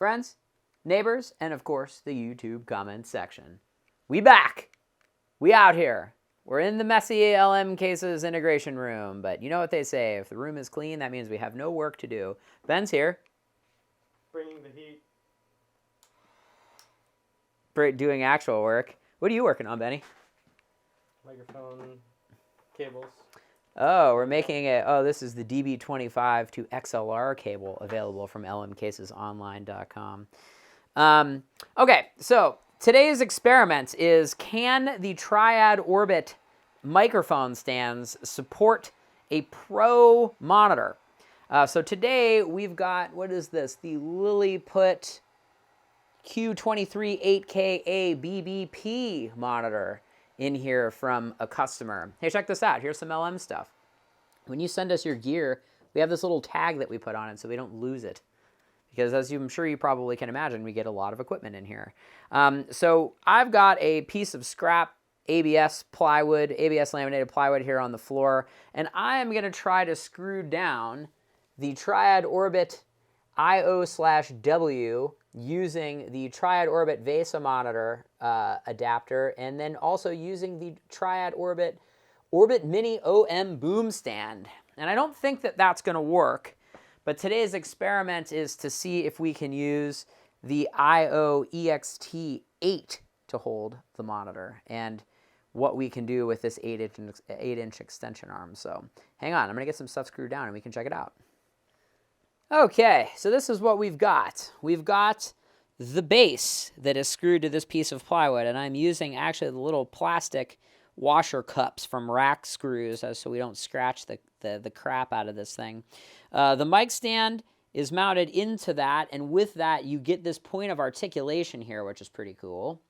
friends, neighbors, and of course the YouTube comments section. We back. We out here. We're in the messy LM cases integration room, but you know what they say, if the room is clean, that means we have no work to do. Ben's here. Bringing the heat. Doing actual work. What are you working on, Benny? Microphone cables. Oh, we're making it. Oh, this is the DB25 to XLR cable available from lmcasesonline.com. Okay, so today's experiment is, can the Triad Orbit microphone stands support a Pro monitor? So today we've got, what is this? The Lilliput Q23 8K BBP monitor in here from a customer. Hey, check this out. Here's some LM stuff. When you send us your gear, we have this little tag that we put on it so we don't lose it. Because as I'm sure you probably can imagine, we get a lot of equipment in here. So I've got a piece of scrap ABS plywood, ABS laminated plywood here on the floor, and I am going to try to screw down the Triad Orbit IO/W using the Triad Orbit VESA monitor adapter, and then also using the Triad Orbit Mini OM boom stand. And I don't think that that's going to work, but today's experiment is to see if we can use the IO EXT8 to hold the monitor, and what we can do with this 8-inch extension arm. So hang on, I'm going to get some stuff screwed down and we can check it out. Okay, so this is what we've got. We've got the base that is screwed to this piece of plywood, and I'm using actually the little plastic washer cups from rack screws so we don't scratch the crap out of this thing. The mic stand is mounted into that, and with that you get this point of articulation here, which is pretty cool.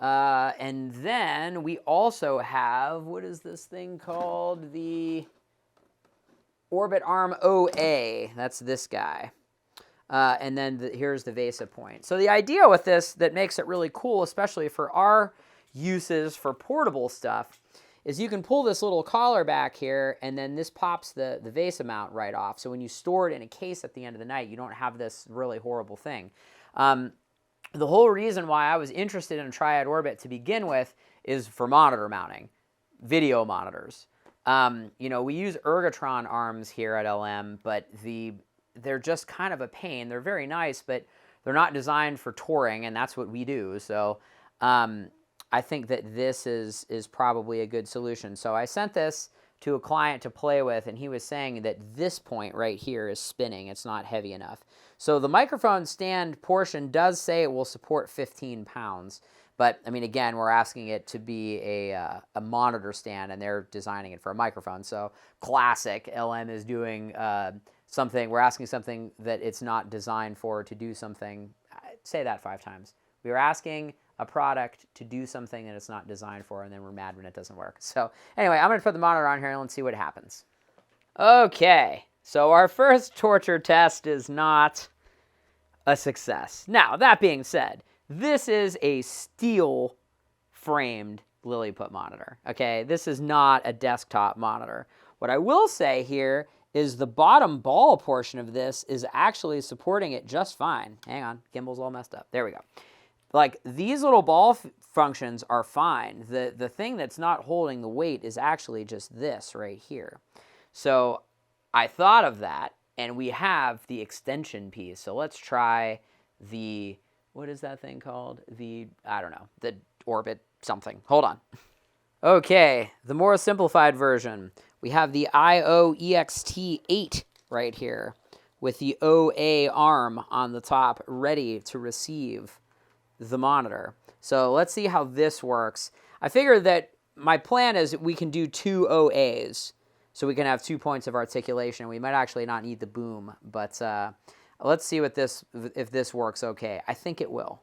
And then we also have, what is this thing called? The Orbit Arm OA, that's this guy. And then here's the VESA point. So the idea with this that makes it really cool, especially for our uses for portable stuff, is you can pull this little collar back here, and then this pops the VESA mount right off. So when you store it in a case at the end of the night, you don't have this really horrible thing. The whole reason why I was interested in Triad Orbit to begin with is for monitor mounting, video monitors. You know, we use Ergotron arms here at LM, but they're just kind of a pain. They're very nice, but they're not designed for touring, and that's what we do. So I think that this is probably a good solution. So I sent this to a client to play with, and he was saying that this point right here is spinning. It's not heavy enough. So the microphone stand portion does say it will support 15 pounds. But, I mean, again, we're asking it to be a monitor stand, and they're designing it for a microphone. So classic, LM is doing something. We're asking something that it's not designed for to do something. Say that 5 times. We are asking a product to do something that it's not designed for, and then we're mad when it doesn't work. So anyway, I'm going to put the monitor on here, and let's see what happens. Okay, so our first torture test is not a success. Now, that being said, this is a steel-framed Lilliput monitor, okay? This is not a desktop monitor. What I will say here is the bottom ball portion of this is actually supporting it just fine. Hang on, gimbal's all messed up. There we go. Like, these little ball functions are fine. The thing that's not holding the weight is actually just this right here. So I thought of that, and we have the extension piece. So let's try the, what is that thing called? I don't know, the Orbit something. Hold on. Okay, the more simplified version. We have the IO EXT8 right here with the OA arm on the top ready to receive the monitor. So let's see how this works. I figured that my plan is we can do 2 OAs, so we can have 2 points of articulation. We might actually not need the boom, but let's see if this works okay. I think it will.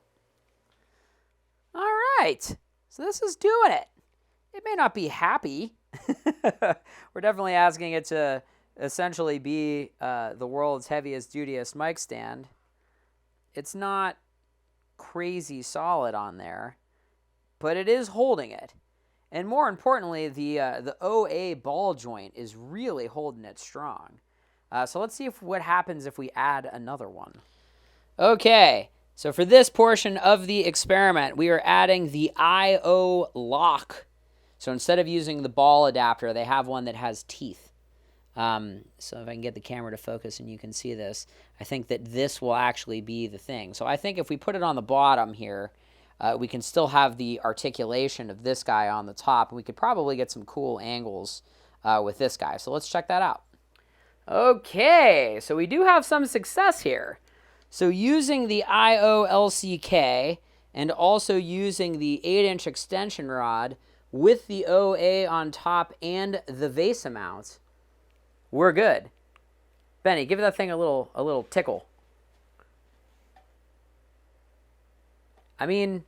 All right, so this is doing it. It may not be happy. We're definitely asking it to essentially be the world's heaviest, dutiest mic stand. It's not crazy solid on there, but it is holding it. And more importantly, the OA ball joint is really holding it strong. So let's see what happens if we add another one. Okay, so for this portion of the experiment, we are adding the I/O lock. So instead of using the ball adapter, they have one that has teeth. So if I can get the camera to focus and you can see this, I think that this will actually be the thing. So I think if we put it on the bottom here, we can still have the articulation of this guy on the top, and we could probably get some cool angles with this guy. So let's check that out. Okay, so we do have some success here. So using the IO-LCK and also using the 8-inch extension rod with the OA on top and the VESA mount, we're good. Benny, give that thing a little tickle. I mean,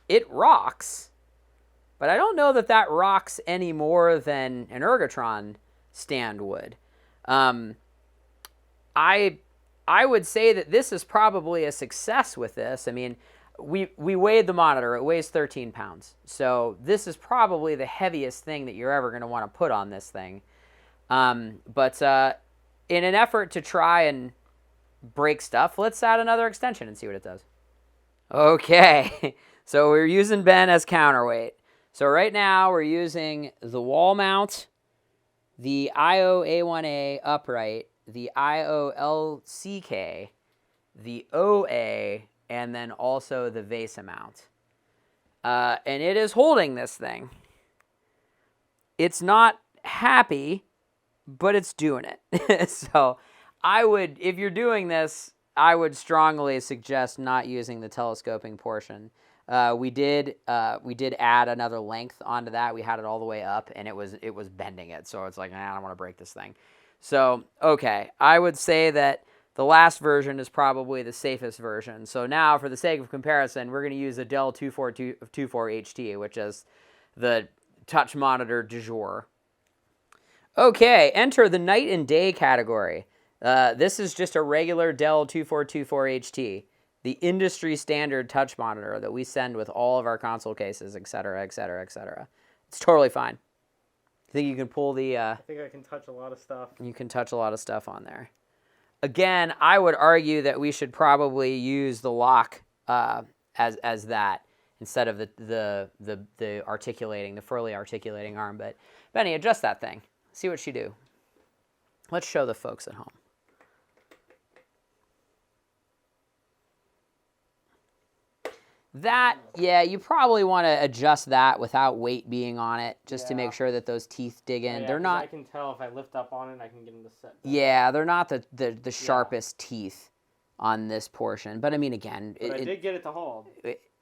it rocks, but I don't know that that rocks any more than an ergotron stand would. I would say that this is probably a success with this. I mean, we weighed the monitor. It weighs 13 pounds. So this is probably the heaviest thing that you're ever going to want to put on this thing. But in an effort to try and break stuff, let's add another extension and see what it does. Okay, so we're using Ben as counterweight. So right now we're using the wall mount, the IO-A1A upright, the IO-LCK, the OA, and then also the VESA mount. And it is holding this thing. It's not happy, but it's doing it. So I would, if you're doing this, I would strongly suggest not using the telescoping portion. We did add another length onto that. We had it all the way up, and it was bending it. So it's like, I don't want to break this thing. So, okay, I would say that the last version is probably the safest version. So now, for the sake of comparison, we're going to use the Dell 2424 HT, which is the touch monitor du jour. Okay, enter the night and day category. This is just a regular Dell 2424 HT, the industry standard touch monitor that we send with all of our console cases, etc., etc., etc. It's totally fine. You think you can pull the... I think I can touch a lot of stuff. You can touch a lot of stuff on there. Again, I would argue that we should probably use the lock as that instead of the articulating, the furly articulating arm. But Benny, adjust that thing. See what she do. Let's show the folks at home. That, yeah, you probably want to adjust that without weight being on it, just to make sure that those teeth dig in. Yeah, they're not. I can tell if I lift up on it, I can get them to set. Yeah, they're not the sharpest teeth on this portion. But I mean, again, but I did get it to hold.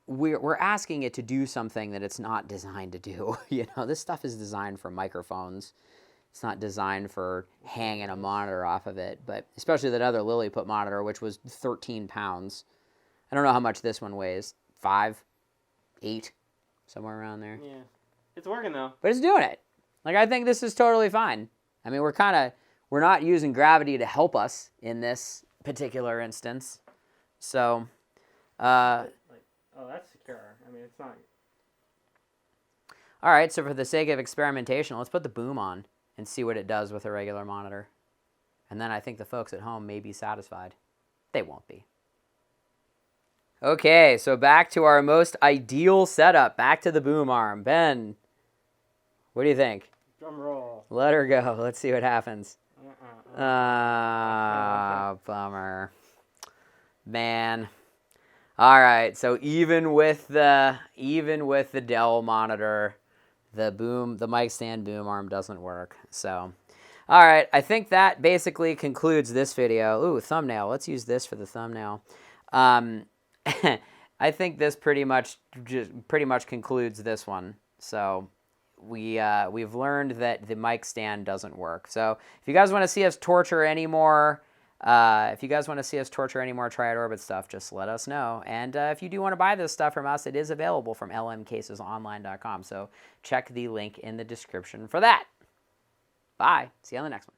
We're asking it to do something that it's not designed to do. You know, this stuff is designed for microphones. It's not designed for hanging a monitor off of it. But especially that other Lilliput monitor, which was 13 pounds. I don't know how much this one weighs. 5, 8, somewhere around there. Yeah, it's working though. But it's doing it. Like, I think this is totally fine. I mean, we're not using gravity to help us in this particular instance. So, oh, that's secure. I mean, it's not. All right, so for the sake of experimentation, let's put the boom on and see what it does with a regular monitor. And then I think the folks at home may be satisfied. They won't be. Okay, so back to our most ideal setup. Back to the boom arm. Ben, what do you think? Drum roll. Let her go. Let's see what happens. Bummer. Man. All right, so even with the Dell monitor, the mic stand boom arm doesn't work. So, all right, I think that basically concludes this video. Ooh, thumbnail. Let's use this for the thumbnail. I think this pretty much concludes this one. So we've learned that the mic stand doesn't work. So if you guys want to see us torture any more, Triad Orbit stuff, just let us know. And if you do want to buy this stuff from us, it is available from lmcasesonline.com. So check the link in the description for that. Bye. See you on the next one.